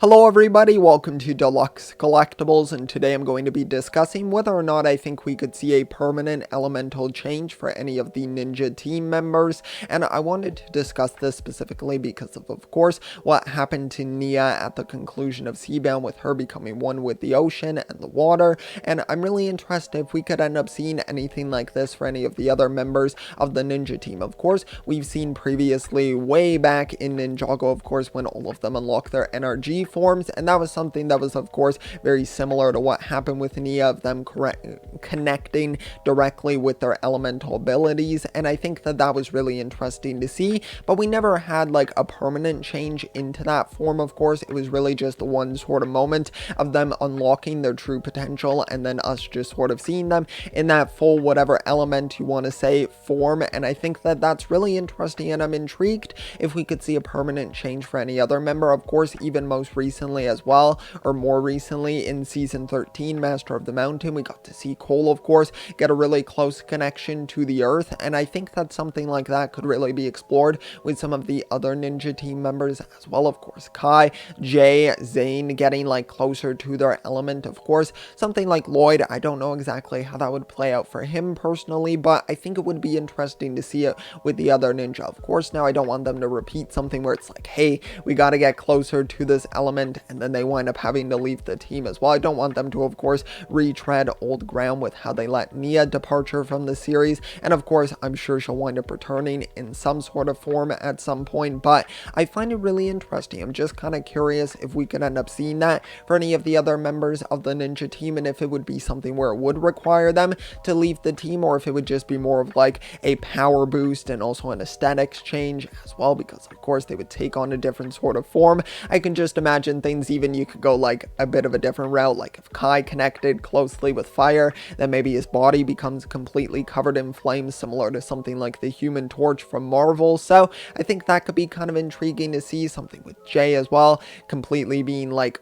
Hello everybody, welcome to Deluxe Collectibles, and today I'm going to be discussing whether or not I think we could see a permanent elemental change for any of the ninja team members. And I wanted to discuss this specifically because of course, what happened to Nia at the conclusion of Seabound, with her becoming one with the ocean and the water. And I'm really interested if we could end up seeing anything like this for any of the other members of the ninja team. Of course, we've seen previously way back in Ninjago, of course, when all of them unlock their NRG forms, and that was something that was of course very similar to what happened with Nia, of them connecting directly with their elemental abilities. And I think that was really interesting to see, but we never had like a permanent change into that form. Of course, it was really just the one sort of moment of them unlocking their true potential, and then us just sort of seeing them in that full whatever element you want to say form. And I think that's really interesting, and I'm intrigued if we could see a permanent change for any other member. Of course, even most recently as well, or more recently in season 13, Master of the Mountain, we got to see Cole, of course, get a really close connection to the earth. And I think that something like that could really be explored with some of the other ninja team members as well. Of course, Kai, Jay, Zane getting like closer to their element. Of course, something like Lloyd, I don't know exactly how that would play out for him personally, but I think it would be interesting to see it with the other ninja. Of course, now I don't want them to repeat something where it's like, hey, we got to get closer to this element, and then they wind up having to leave the team as well. I don't want them to, of course, retread old ground with how they let Nia departure from the series. And of course, I'm sure she'll wind up returning in some sort of form at some point, but I find it really interesting. I'm just kind of curious if we could end up seeing that for any of the other members of the ninja team, and if it would be something where it would require them to leave the team, or if it would just be more of like a power boost and also an aesthetics change as well, because of course they would take on a different sort of form. I can just imagine things, even you could go like a bit of a different route, like if Kai connected closely with fire, then maybe his body becomes completely covered in flames, similar to something like the Human Torch from Marvel. So I think that could be kind of intriguing to see. Something with Jay as well, completely being like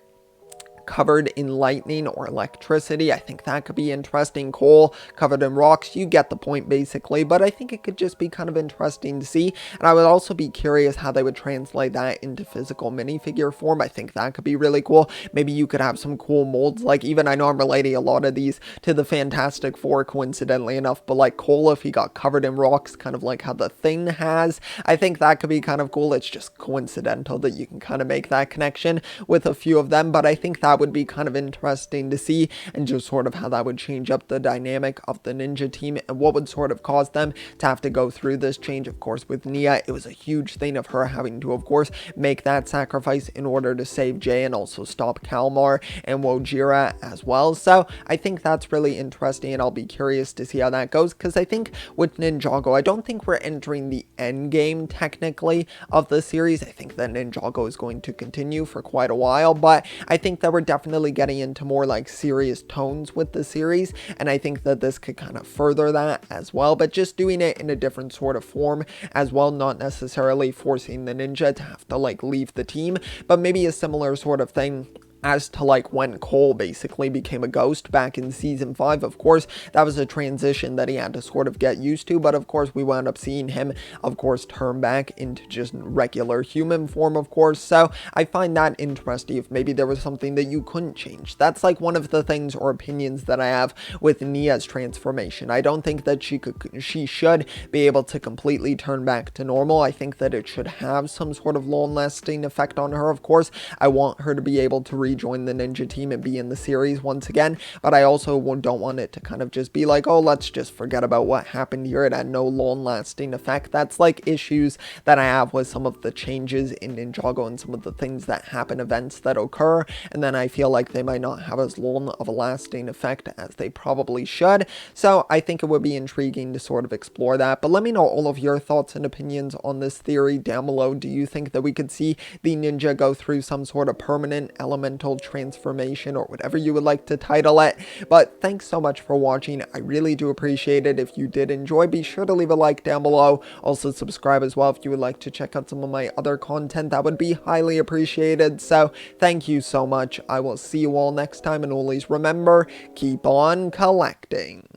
covered in lightning or electricity. I think that could be interesting. Cole covered in rocks, you get the point basically, but I think it could just be kind of interesting to see. And I would also be curious how they would translate that into physical minifigure form. I think that could be really cool. Maybe you could have some cool molds, like, even I know I'm relating a lot of these to the Fantastic Four coincidentally enough, but like Cole, if he got covered in rocks, kind of like how the Thing has, I think that could be kind of cool. It's just coincidental that you can kind of make that connection with a few of them, but I think that would be kind of interesting to see, and just sort of how that would change up the dynamic of the ninja team, and what would sort of cause them to have to go through this change. Of course, with Nia, it was a huge thing of her having to, of course, make that sacrifice in order to save Jay and also stop Kalmar and Wojira as well. So I think that's really interesting, and I'll be curious to see how that goes, because I think with Ninjago, I don't think we're entering the end game technically of the series. I think that Ninjago is going to continue for quite a while, but I think that we're definitely getting into more like serious tones with the series, and I think that this could kind of further that as well, but just doing it in a different sort of form as well, not necessarily forcing the ninja to have to like leave the team, but maybe a similar sort of thing as to like when Cole basically became a ghost back in season 5. Of course, that was a transition that he had to sort of get used to, but of course we wound up seeing him, of course, turn back into just regular human form, of course. So I find that interesting, if maybe there was something that you couldn't change. That's like one of the things or opinions that I have with Nia's transformation. I don't think that she should be able to completely turn back to normal. I think that it should have some sort of long-lasting effect on her. Of course, I want her to be able to rejoin the ninja team and be in the series once again, but I also don't want it to kind of just be like, oh, let's just forget about what happened here. It had no long-lasting effect. That's like issues that I have with some of the changes in Ninjago and some of the things that happen, events that occur, and then I feel like they might not have as long of a lasting effect as they probably should. So I think it would be intriguing to sort of explore that, but let me know all of your thoughts and opinions on this theory down below. Do you think that we could see the ninja go through some sort of permanent elemental transformation, or whatever you would like to title it? But thanks so much for watching. I really do appreciate it. If you did enjoy, be sure to leave a like down below. Also subscribe as well if you would like to check out some of my other content. That would be highly appreciated. So thank you so much. I will see you all next time, and always remember, keep on collecting.